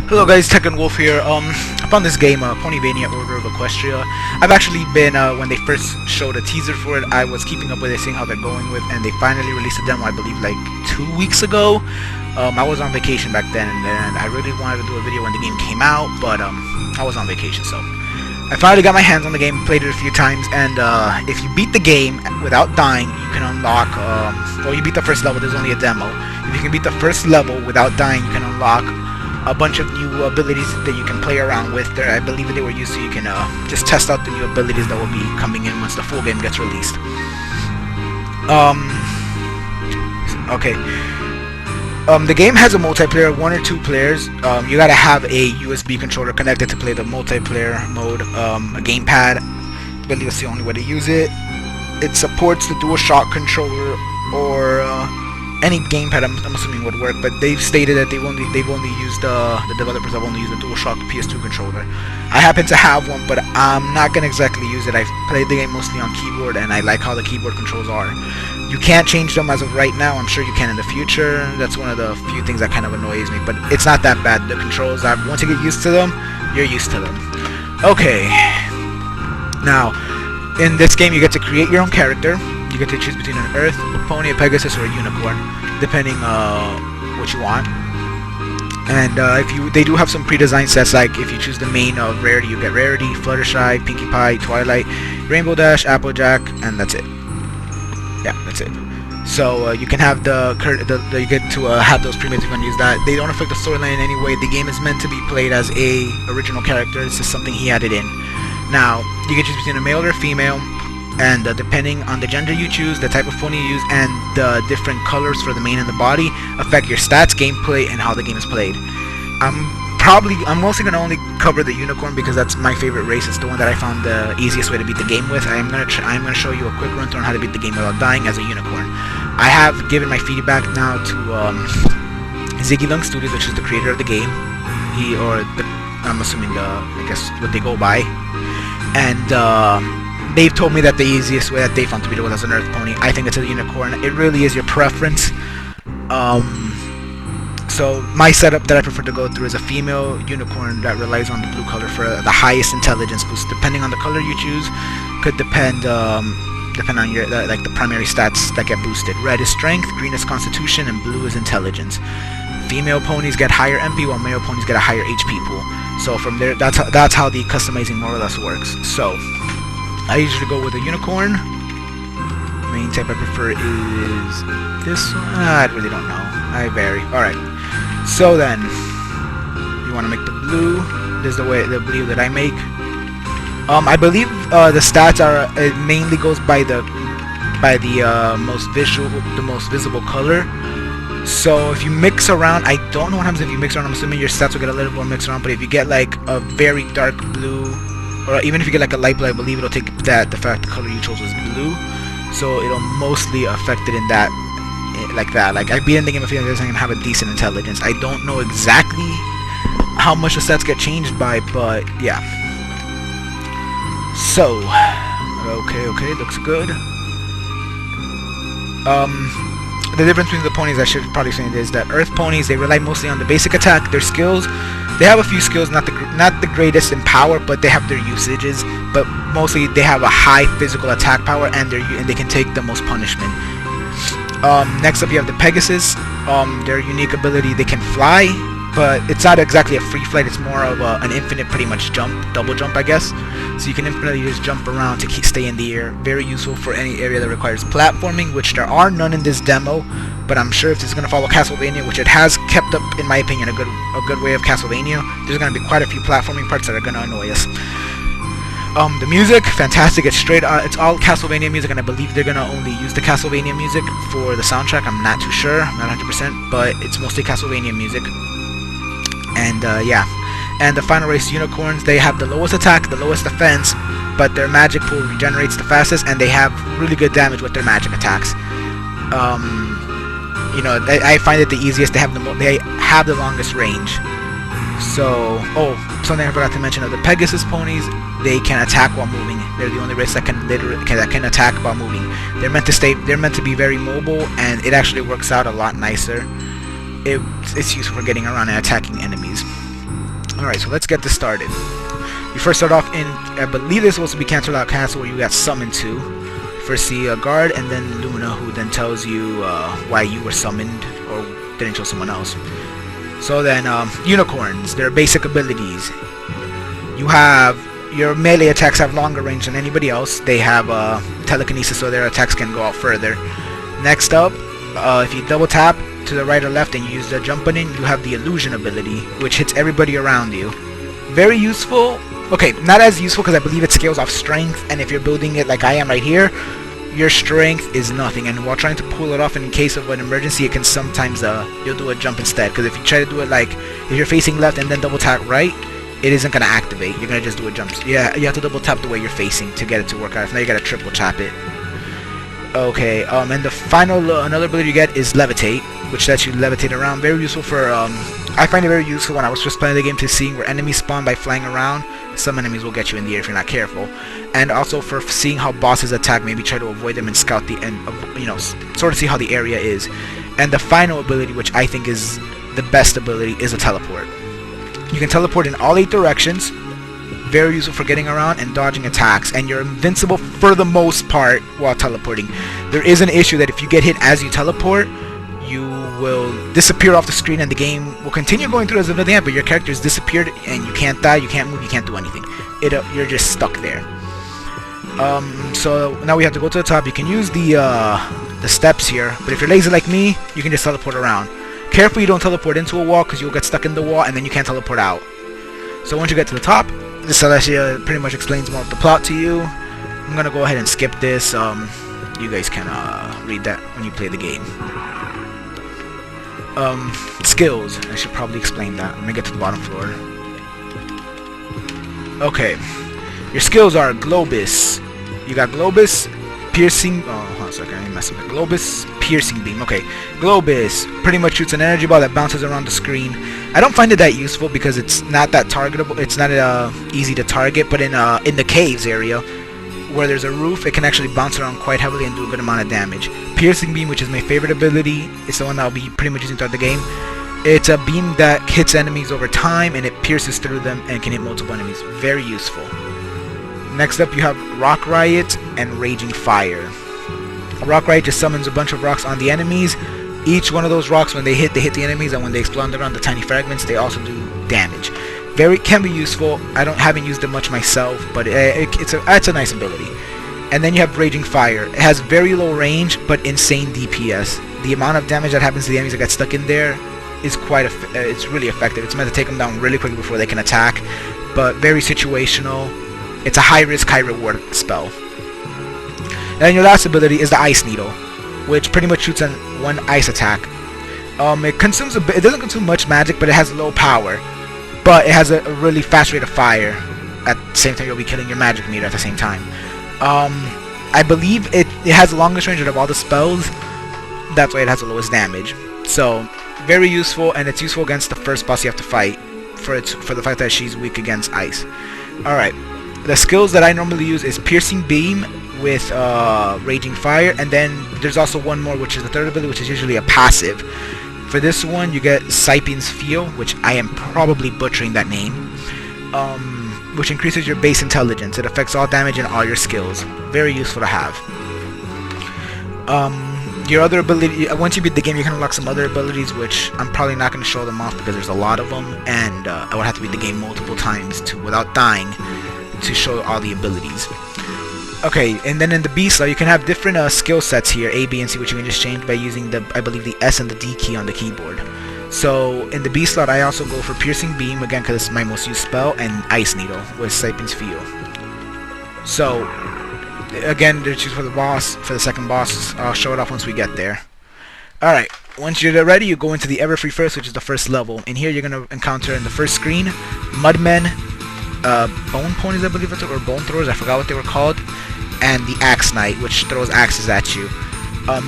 Hello guys, Tech and Wolf here. I found this game, Ponyvania Order of Equestria. I've actually been, when they first showed a teaser for it, I was keeping up with it, seeing how they're going with, and they finally released a demo, I believe, like 2 weeks ago. I was on vacation back then, and I really wanted to do a video when the game came out, but I was on vacation, so I finally got my hands on the game, played it a few times, and if you beat the game without dying, you can unlock, well, you beat the first level, there's only a demo. If you can beat the first level without dying, you can unlock a bunch of new abilities that you can play around with. There, I believe they were used so you can just test out the new abilities that will be coming in once the full game gets released. Okay. The game has a multiplayer, 1 or 2 players. You gotta have a USB controller connected to play the multiplayer mode. A gamepad, I believe that's the only way to use it. It supports the DualShock controller or any gamepad. I'm assuming would work, but they've stated that they've only used the developers have only used the DualShock PS2 controller. I happen to have one, but I'm not gonna exactly use it. I've played the game mostly on keyboard, and I like how the keyboard controls are. You can't change them as of right now. I'm sure you can in the future. That's one of the few things that kind of annoys me, but it's not that bad. The controls, once you get used to them, you're used to them. Okay. Now, in this game, you get to create your own character. You get to choose between an Earth, a Pony, a Pegasus, or a Unicorn, depending what you want. And they do have some pre-designed sets. Like if you choose the main of Rarity, you get Rarity, Fluttershy, Pinkie Pie, Twilight, Rainbow Dash, Applejack, and that's it. Yeah, that's it. So you can have you get to have those pre-made if you want to use that. They don't affect the storyline in any way. The game is meant to be played as a original character. It's just something he added in. Now you can choose between a male or a female. And depending on the gender you choose, the type of pony you use, and the different colors for the mane and the body affect your stats, gameplay, and how the game is played. I'm mostly gonna only cover the Unicorn because that's my favorite race. It's the one that I found the easiest way to beat the game with. I'm gonna show you a quick run through on how to beat the game without dying as a Unicorn. I have given my feedback now to ZiggyLungStudios, which is the creator of the game. I'm assuming I guess what they go by, and they've told me that the easiest way that they found to beat it was as an Earth Pony. I think it's a Unicorn. It really is your preference. So my setup that I prefer to go through is a female Unicorn that relies on the blue color for the highest intelligence boost. Depending on the color you choose, could depend on your like the primary stats that get boosted. Red is strength, green is constitution, and blue is intelligence. Female ponies get higher MP, while male ponies get a higher HP pool. So from there, that's how the customizing more or less works. So I usually go with a Unicorn. Main type I prefer is this one. I really don't know. I vary. Alright. So then, you want to make the blue. This is the blue that I make. I believe the stats are, it mainly goes by the most visible color. So if you mix around, I don't know what happens if you mix around. I'm assuming your stats will get a little more mixed around. But if you get like a very dark blue, or even if you get like a light blue, I believe it'll take the fact the color you chose was blue, so it'll mostly affect it in that, like that. Like I beat in the game, I feel like I'm gonna have a decent intelligence. I don't know exactly how much the stats get changed by, but yeah. So, okay, looks good. The difference between the ponies, I should probably say, is that Earth ponies, they rely mostly on the basic attack. Their skills, they have a few skills, not the greatest in power, but they have their usages. But mostly they have a high physical attack power, and they can take the most punishment. Next up, you have the Pegasus. Their unique ability, they can fly, but it's not exactly a free flight. It's more of an infinite, pretty much double jump, I guess. So you can infinitely just jump around to stay in the air. Very useful for any area that requires platforming, which there are none in this demo. But I'm sure if it's gonna follow Castlevania, which it has kept up, in my opinion, a good way of Castlevania, there's gonna be quite a few platforming parts that are gonna annoy us. The music, fantastic. It's all Castlevania music, and I believe they're gonna only use the Castlevania music for the soundtrack. I'm not too sure, not 100%, but it's mostly Castlevania music. And yeah, and the final race, Unicorns, they have the lowest attack, the lowest defense, but their magic pool regenerates the fastest, and they have really good damage with their magic attacks. You know, I find it the easiest. They have the longest range. So, something I forgot to mention of the Pegasus ponies, they can attack while moving. They're the only race that can attack while moving. They're meant to be very mobile, and it actually works out a lot nicer. it's useful for getting around and attacking enemies. Alright, so let's get this started. You first start off in, I believe this was supposed to be Cancel Out Castle, where you got summoned to. You first see a guard, and then Luna, who then tells you why you were summoned, or didn't show someone else. So then, unicorns, their basic abilities. You have, your melee attacks have longer range than anybody else. They have telekinesis, so their attacks can go out further. Next up, if you double tap to the right or left and you use the jump button, you have the illusion ability, which hits everybody around you. Very useful. Okay, not as useful because I believe it scales off strength, and if you're building it like I am right here, your strength is nothing, and while trying to pull it off in case of an emergency, it can sometimes you'll do a jump instead, because if you try to do it like if you're facing left and then double tap right, it isn't going to activate. You're going to just do a jump. Yeah, you have to double tap the way you're facing to get it to work out. If not, you got to triple tap it. Okay, and the final another ability you get is levitate, which lets you levitate around. Very useful for I find it very useful when I was first playing the game, to seeing where enemies spawn by flying around. Some enemies will get you in the air if you're not careful, and also for seeing how bosses attack, maybe try to avoid them and scout the sort of see how the area is. And the final ability, which I think is the best ability, is a teleport. You can teleport in all 8 directions. Very useful for getting around and dodging attacks, and you're invincible for the most part while teleporting. There is an issue that if you get hit as you teleport, you will disappear off the screen, and the game will continue going through as if nothing happened, but your character has disappeared, and you can't die, you can't move, you can't do anything. You're just stuck there. So now we have to go to the top. You can use the steps here, but if you're lazy like me, you can just teleport around. Careful you don't teleport into a wall, because you'll get stuck in the wall and then you can't teleport out. So once you get to the top, this Celestia pretty much explains more of the plot to you. I'm gonna go ahead and skip this. You guys can read that when you play the game. Skills. I should probably explain that. I'm gonna get to the bottom floor. Okay. Your skills are Globus. You got Globus, Piercing. Oh, hold on a second. I messed with it. Globus, Piercing Beam. Okay. Globus pretty much shoots an energy ball that bounces around the screen. I don't find it that useful because it's not that targetable. It's not easy to target. But in the caves area, where there's a roof, it can actually bounce around quite heavily and do a good amount of damage. Piercing Beam, which is my favorite ability, it's the one that I'll be pretty much using throughout the game. It's a beam that hits enemies over time, and it pierces through them and can hit multiple enemies. Very useful. Next up, you have Rock Riot and Raging Fire. Rock Riot just summons a bunch of rocks on the enemies. Each one of those rocks, when they hit the enemies, and when they explode around the tiny fragments, they also do damage. Can be useful. Haven't used it much myself, but it's a nice ability. And then you have Raging Fire. It has very low range, but insane DPS. The amount of damage that happens to the enemies that get stuck in there is it's really effective. It's meant to take them down really quickly before they can attack, but very situational. It's a high risk, high reward spell. And your last ability is the Ice Needle, which pretty much shoots on one ice attack. It doesn't consume much magic, but it has low power. But it has a really fast rate of fire. At the same time, you'll be killing your magic meter at the same time. I believe it has the longest range of all the spells. That's why it has the lowest damage. So, very useful, and it's useful against the first boss you have to fight, for the fact that she's weak against ice. Alright, the skills that I normally use is Piercing Beam with Raging Fire, and then there's also one more, which is the third ability, which is usually a passive. For this one, you get Sapiens Feel, which I am probably butchering that name, which increases your base intelligence. It affects all damage and all your skills. Very useful to have. Your other ability, once you beat the game, you can unlock some other abilities, which I'm probably not going to show them off because there's a lot of them, and I would have to beat the game multiple times without dying to show all the abilities. Okay, and then in the B slot, you can have different skill sets here, A, B, and C, which you can just change by using I believe the S and the D key on the keyboard. So in the B slot, I also go for Piercing Beam, again because it's my most used spell, and Ice Needle with Sapiens Feel. So, again, to choose for the second boss. I'll show it off once we get there. Alright, once you're ready, you go into the Everfree first, which is the first level. In here, you're going to encounter in the first screen, Mudmen, Bone Ponies, I believe, or Bone Throwers, I forgot what they were called, and the Axe Knight, which throws axes at you.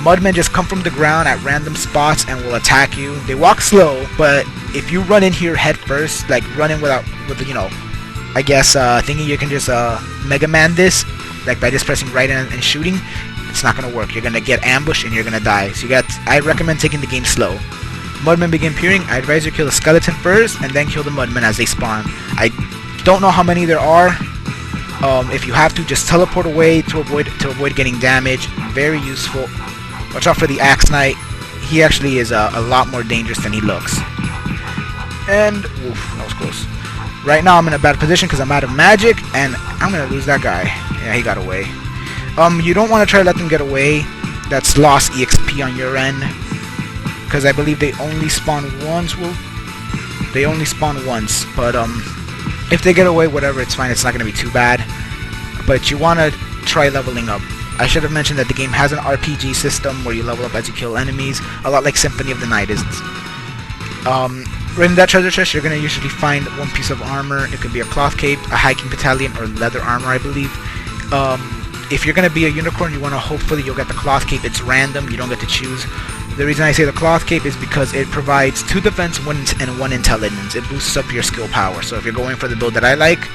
Mudmen just come from the ground at random spots and will attack you. They walk slow, but if you run in here head first, like running I guess thinking you can just Mega Man this, like by just pressing right and shooting, it's not gonna work. You're gonna get ambushed and you're gonna die. So I recommend taking the game slow. Mudmen begin appearing. I advise you kill the skeleton first and then kill the mudmen as they spawn. I don't know how many there are. If you have to, just teleport away to avoid getting damage. Very useful. Watch out for the Axe Knight. He actually is a lot more dangerous than he looks. And oof, that was close. Right now I'm in a bad position because I'm out of magic, and I'm gonna lose that guy. Yeah, he got away. You don't want to try to let them get away. That's lost EXP on your end, because I believe they only spawn once. Well, they only spawn once, but if they get away, whatever, it's fine. It's not gonna be too bad. But you want to try leveling up. I should have mentioned that the game has an RPG system where you level up as you kill enemies, a lot like Symphony of the Night is. Right in that treasure chest, you're going to usually find one piece of armor. It could be a cloth cape, a hiking battalion, or leather armor, I believe. If you're going to be a unicorn, you want to hopefully you'll get the cloth cape. It's random. You don't get to choose. The reason I say the cloth cape is because it provides 2 defense and 1 intelligence. It boosts up your skill power. So if you're going for the build that I like,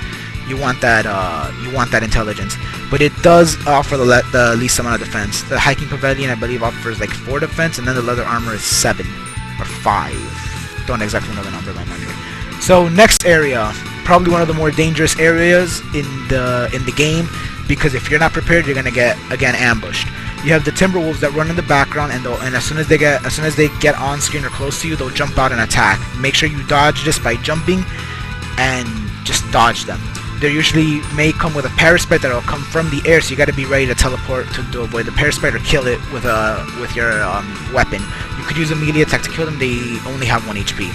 you want that intelligence. But it does offer the least amount of defense. The hiking pavilion, I believe, offers like 4 defense, and then the leather armor is 7 or 5. Don't exactly know the number by memory. So next area, probably one of the more dangerous areas in the game, because if you're not prepared, you're gonna get again ambushed. You have the Timberwolves that run in the background, and as soon as they get on screen or close to you, they'll jump out and attack. Make sure you dodge this by jumping, and just dodge them. They usually may come with a parasite that will come from the air, so you got to be ready to teleport to avoid the parasite or kill it with your weapon. You could use a melee attack to kill them. They only have 1 HP.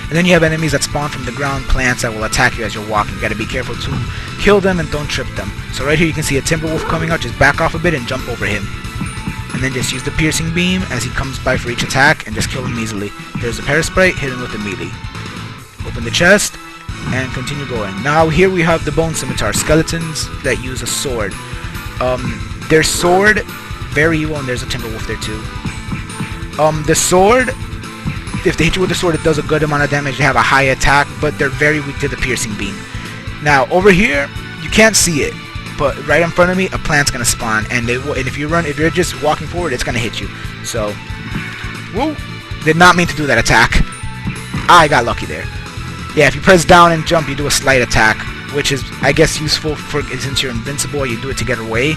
And then you have enemies that spawn from the ground, plants that will attack you as you're walking. You got to be careful to kill them and don't trip them. So right here you can see a Timberwolf coming out. Just back off a bit and jump over him. And then just use the piercing beam as he comes by for each attack and just kill him easily. There's a parasite, hit him with the melee. Open the chest and continue going. Now here we have the Bone Scimitar, skeletons that use a sword. Their sword, very evil, and there's a Timberwolf there too. The sword, if they hit you with the sword, it does a good amount of damage. They have a high attack, but they're very weak to the piercing beam. Now over here, you can't see it, but right in front of me, a plant's gonna spawn, and if you're just walking forward, it's gonna hit you. So, woo! Did not mean to do that attack. I got lucky there. Yeah, if you press down and jump, you do a slight attack, which is, I guess, useful since you're invincible. You do it to get away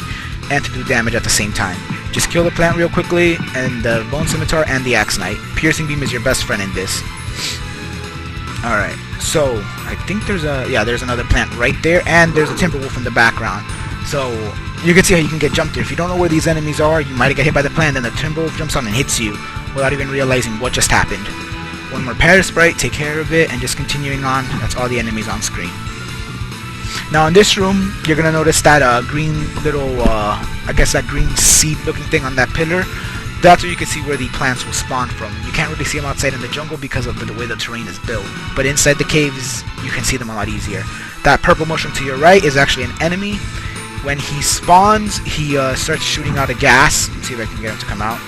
and to do damage at the same time. Just kill the plant real quickly, and the Bone Scimitar and the Axe Knight. Piercing Beam is your best friend in this. Alright, so I think there's another plant right there, and there's a Timberwolf in the background. So you can see how you can get jumped here. If you don't know where these enemies are, you might get hit by the plant, then the Timberwolf jumps on and hits you without even realizing what just happened. One more parasite, take care of it, and just continuing on. That's all the enemies on screen. Now in this room, you're gonna notice that green little, I guess that green seed-looking thing on that pillar. That's where you can see where the plants will spawn from. You can't really see them outside in the jungle because of the way the terrain is built. But inside the caves, you can see them a lot easier. That purple mushroom to your right is actually an enemy. When he spawns, he starts shooting out a gas. Let's see if I can get him to come out.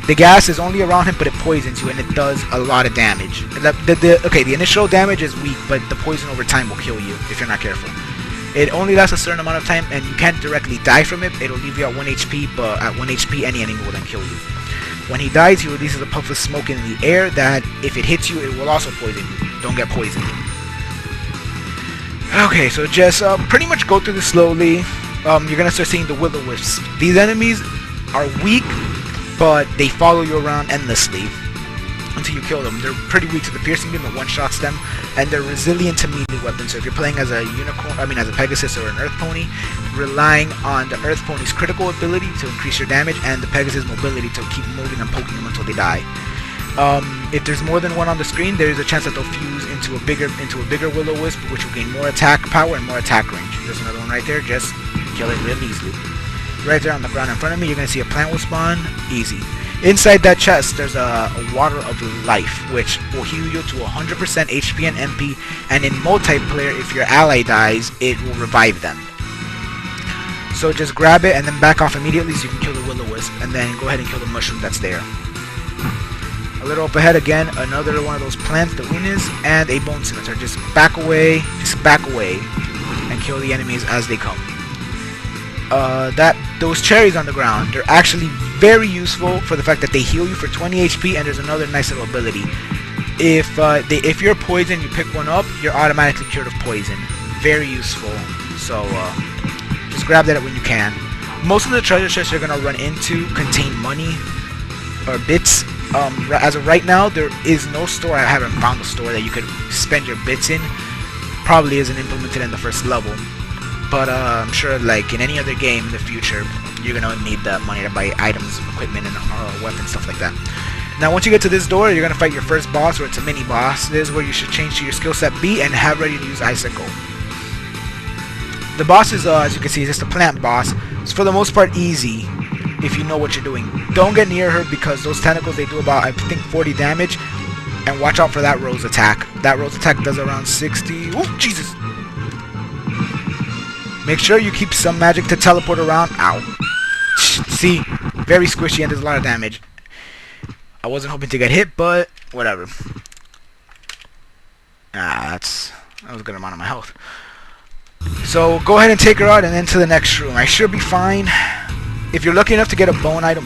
The gas is only around him, but it poisons you, and it does a lot of damage. The initial damage is weak, but the poison over time will kill you if you're not careful. It only lasts a certain amount of time, and you can't directly die from it. It'll leave you at 1 HP, but at 1 HP, any enemy will then kill you. When he dies, he releases a puff of smoke in the air that, if it hits you, it will also poison you. Don't get poisoned. Okay, so just pretty much go through this slowly. You're gonna start seeing the Will-O-Wisps. These enemies are weak, but they follow you around endlessly until you kill them. They're pretty weak to the piercing beam, it one-shots them, and they're resilient to melee weapons. So if you're playing as a as a Pegasus or an Earth Pony, relying on the Earth Pony's critical ability to increase your damage and the Pegasus' mobility to keep moving and poking them until they die. If there's more than one on the screen, there is a chance that they'll fuse into a bigger Will-O-Wisp, which will gain more attack power and more attack range. There's another one right there. Just kill it real easily. Right there on the ground in front of me, you're gonna see a plant will spawn. Easy. Inside that chest, there's a water of life, which will heal you to 100% HP and MP, and in multiplayer, if your ally dies, it will revive them. So just grab it and then back off immediately so you can kill the Will-O-Wisp, and then go ahead and kill the mushroom that's there. A little up ahead again, another one of those plants, the Unis, and a Bone Scimitar. Just back away, and kill the enemies as they come. Those cherries on the ground, they're actually Very useful for the fact that they heal you for 20 HP, and there's another nice little ability. If you're poisoned, you pick one up, you're automatically cured of poison. Very useful. So just grab that when you can. Most of the treasure chests you're gonna run into contain money or bits. As of right now, there is no store. I haven't found a store that you could spend your bits in. Probably isn't implemented in the first level, but I'm sure, like in any other game in the future, you're gonna need that money to buy items, equipment, and weapons, stuff like that. Now, once you get to this door, you're gonna fight your first boss, or it's a mini boss. This is where you should change to your skill set B and have ready to use Icicle. The boss is, as you can see, is just a plant boss. It's for the most part easy if you know what you're doing. Don't get near her because those tentacles, they do about, I think, 40 damage. And watch out for that rose attack. That rose attack does around 60. Oh, Jesus! Make sure you keep some magic to teleport around. Ow. See? Very squishy and does a lot of damage. I wasn't hoping to get hit, but whatever. That was a good amount of my health. So go ahead and take her out and into the next room. I should be fine. If you're lucky enough to get a bone item,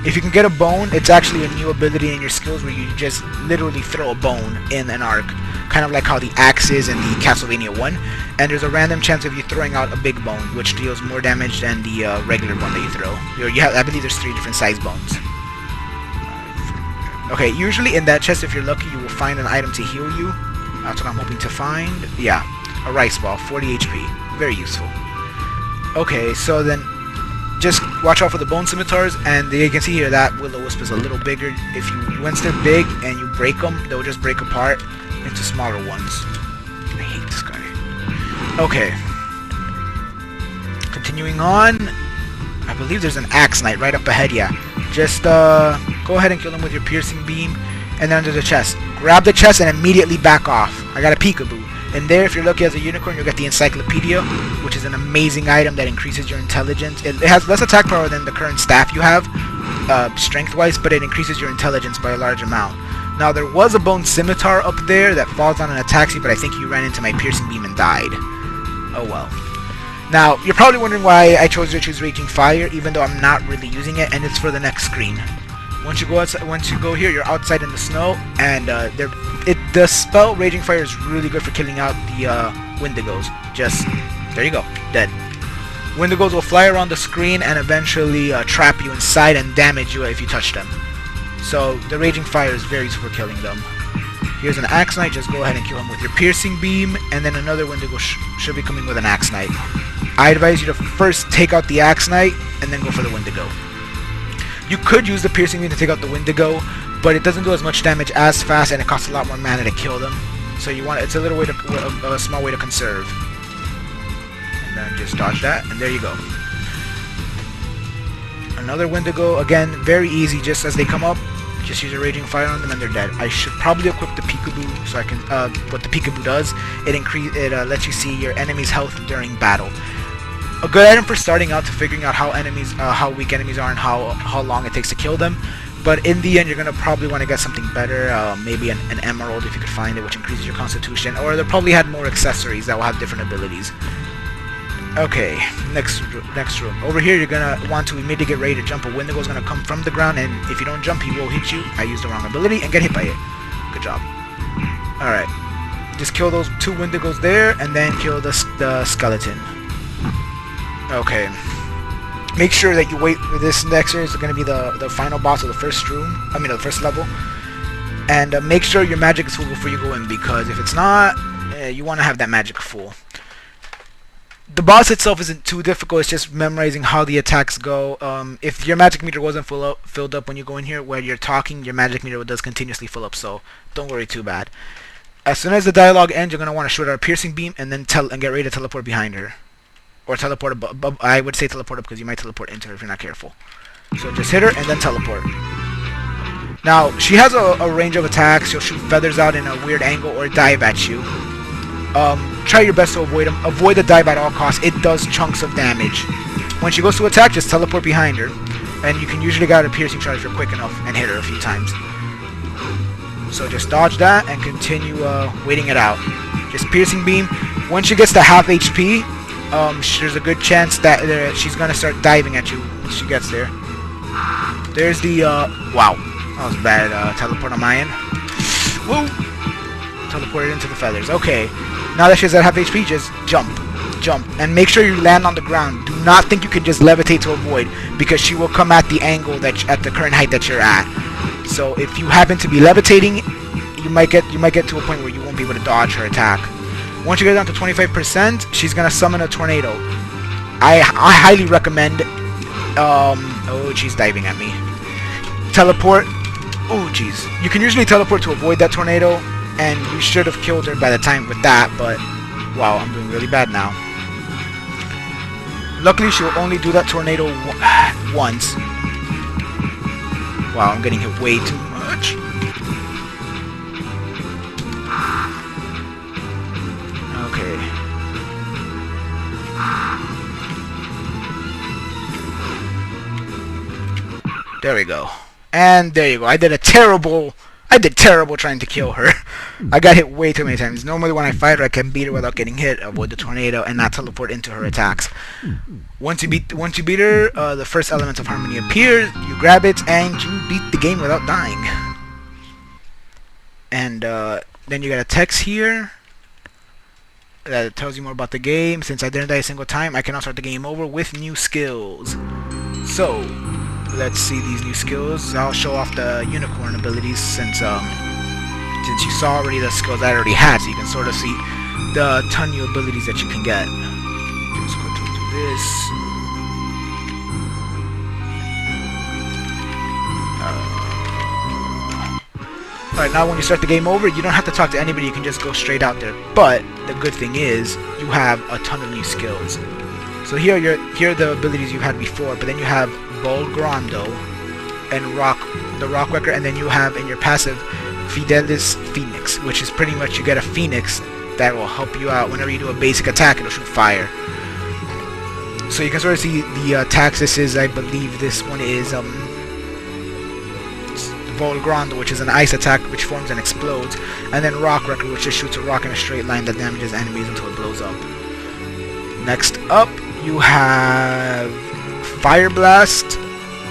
if you can get a bone, it's actually a new ability in your skills where you just literally throw a bone in an arc. Kind of like how the axe is in the Castlevania 1. And there's a random chance of you throwing out a big bone, which deals more damage than the regular one that you throw. I believe there's 3 different size bones. Okay, usually in that chest, if you're lucky, you will find an item to heal you. That's what I'm hoping to find. Yeah, a rice ball, 40 HP. Very useful. Okay, so then just watch out for the bone scimitars, and you can see here that will-o-wisp is a little bigger. Once they're big and you break them, they'll just break apart into smaller ones. I hate this guy. Okay. Continuing on, I believe there's an axe knight right up ahead. Yeah. Just go ahead and kill him with your piercing beam, and then under the chest. Grab the chest and immediately back off. I got a peekaboo. And there, if you're lucky as a unicorn, you'll get the encyclopedia, which is an amazing item that increases your intelligence. It has less attack power than the current staff you have, strength-wise, but it increases your intelligence by a large amount. Now, there was a bone scimitar up there that falls down and attacks you, but I think you ran into my piercing beam and died. Oh well. Now, you're probably wondering why I chose to choose Raging Fire, even though I'm not really using it, and it's for the next screen. Once you go here, you're outside in the snow, and the spell Raging Fire is really good for killing out the Wendigos. There you go, dead. Wendigos will fly around the screen and eventually trap you inside and damage you if you touch them. So the Raging Fire is very useful for killing them. Here's an Axe Knight, just go ahead and kill him with your Piercing Beam, and then another Wendigo should be coming with an Axe Knight. I advise you to first take out the Axe Knight, and then go for the Wendigo. You could use the Piercing Beam to take out the Wendigo, but it doesn't do as much damage as fast, and it costs a lot more mana to kill them. So it's a little way a small way to conserve. And then just dodge that, and there you go. Another Wendigo, again, very easy. Just as they come up, just use a Raging Fire on them, and they're dead. I should probably equip the Peekaboo, so I can. What the Peekaboo does, it lets you see your enemy's health during battle. A good item for starting out to figuring out how weak enemies are and how long it takes to kill them. But in the end, you're gonna probably want to get something better, maybe an emerald if you could find it, which increases your constitution, or they'll probably have more accessories that will have different abilities. Okay, next room. Over here, you're gonna want to immediately get ready to jump. A Wendigo is gonna come from the ground, and if you don't jump, he will hit you. I used the wrong ability and get hit by it. Good job. All right, just kill those 2 Wendigos there, and then kill the skeleton. Okay. Make sure that you wait for this next area. It's going to be the final boss of the first room. I mean, the first level. And make sure your magic is full before you go in, because if it's not, you want to have that magic full. The boss itself isn't too difficult. It's just memorizing how the attacks go. If your magic meter wasn't filled up when you go in here, while you're talking, your magic meter does continuously fill up. So don't worry too bad. As soon as the dialogue ends, you're going to want to shoot out a piercing beam and then get ready to teleport behind her. Or teleport above. I would say teleport up because you might teleport into her if you're not careful. So just hit her and then teleport. Now, she has a range of attacks. She'll shoot feathers out in a weird angle or dive at you. Try your best to avoid them. Avoid the dive at all costs. It does chunks of damage. When she goes to attack, just teleport behind her. And you can usually get a piercing charge if you're quick enough and hit her a few times. So just dodge that and continue waiting it out. Just piercing beam. Once she gets to half HP, there's a good chance that she's gonna start diving at you when she gets there. There's the, wow. That was bad, teleport on my end. Woo! Teleported into the feathers. Okay. Now that she's at half HP, just jump. Jump. And make sure you land on the ground. Do not think you can just levitate to avoid, because she will come at the angle at the current height that you're at. So if you happen to be levitating, you might get to a point where you won't be able to dodge her attack. Once you get down to 25%, she's gonna summon a tornado. I highly recommend. Oh, she's diving at me. Teleport. Oh, jeez. You can usually teleport to avoid that tornado, and you should have killed her by the time with that. But wow, I'm doing really bad now. Luckily, she'll only do that tornado once. Wow, I'm getting hit way too much. Okay. There we go. And there you go. I did terrible trying to kill her. I got hit way too many times. Normally when I fight her, I can beat her without getting hit, avoid the tornado, and not teleport into her attacks. Once you beat her, the first element of harmony appears. You grab it, and you beat the game without dying. And then you got a text here that tells you more about the game. Since I didn't die a single time, I can now start the game over with new skills. So let's see these new skills. I'll show off the unicorn abilities since you saw already the skills I already had, so you can sort of see the ton new abilities that you can get. Just quickly do this. Alright, now when you start the game over, you don't have to talk to anybody, you can just go straight out there. But the good thing is, you have a ton of new skills. So here are the abilities you had before, but then you have Bolgrando and the Rock Wrecker, and then you have in your passive Fidelis Phoenix, which is pretty much you get a Phoenix that will help you out whenever you do a basic attack. It'll shoot fire. So you can sort of see the attacks. This is, I believe, this one is Volgrando, which is an ice attack which forms and explodes, and then Rock Wrecker, which just shoots a rock in a straight line that damages enemies until it blows up. Next up, you have Fire Blast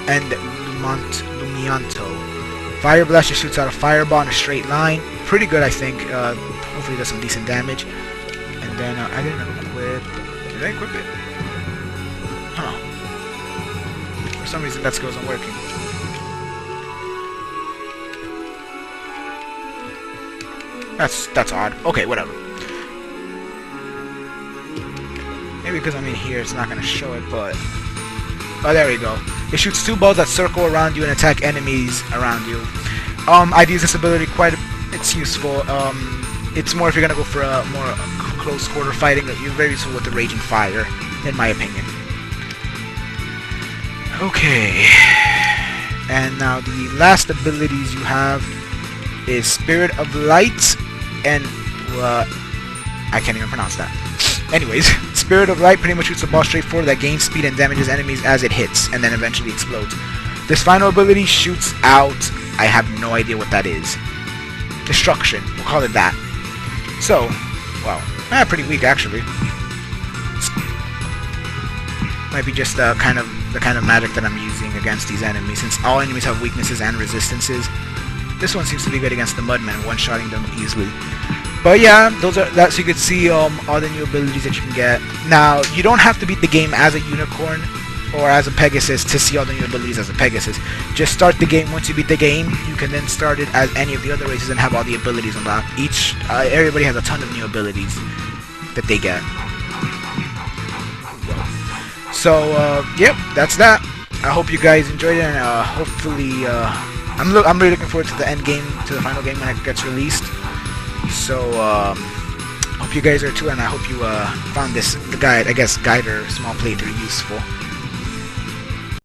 and Lumianto. Fire Blast just shoots out a fireball in a straight line. Pretty good, I think. Hopefully does some decent damage. And then I didn't equip. Did I equip it? Huh. For some reason that skill isn't working. That's odd. Okay, whatever. Maybe because I'm in here, it's not gonna show it, but oh, there we go. It shoots 2 balls that circle around you and attack enemies around you. I've used this ability quite. It's useful. It's more if you're gonna go for a more close quarter fighting. You're very useful with the Raging Fire, in my opinion. Okay. And now the last abilities you have is Spirit of Light and I can't even pronounce that. Anyways, Spirit of Light pretty much shoots a ball straight forward that gains speed and damages enemies as it hits, and then eventually explodes. This final ability shoots out, I have no idea what that is. Destruction, we'll call it that. So, wow, pretty weak actually. Might be just the kind of magic that I'm using against these enemies, since all enemies have weaknesses and resistances. This one seems to be good against the Mudmen, one-shotting them easily. But yeah, that's so you can see all the new abilities that you can get. Now, you don't have to beat the game as a unicorn or as a Pegasus to see all the new abilities as a Pegasus. Just start the game. Once you beat the game, you can then start it as any of the other races and have all the abilities unlocked. Everybody has a ton of new abilities that they get. So, yep, that's that. I hope you guys enjoyed it, and hopefully, I'm really looking forward to the end game, to the final game when it gets released. So, hope you guys are too, and I hope you found the guide or small playthrough useful.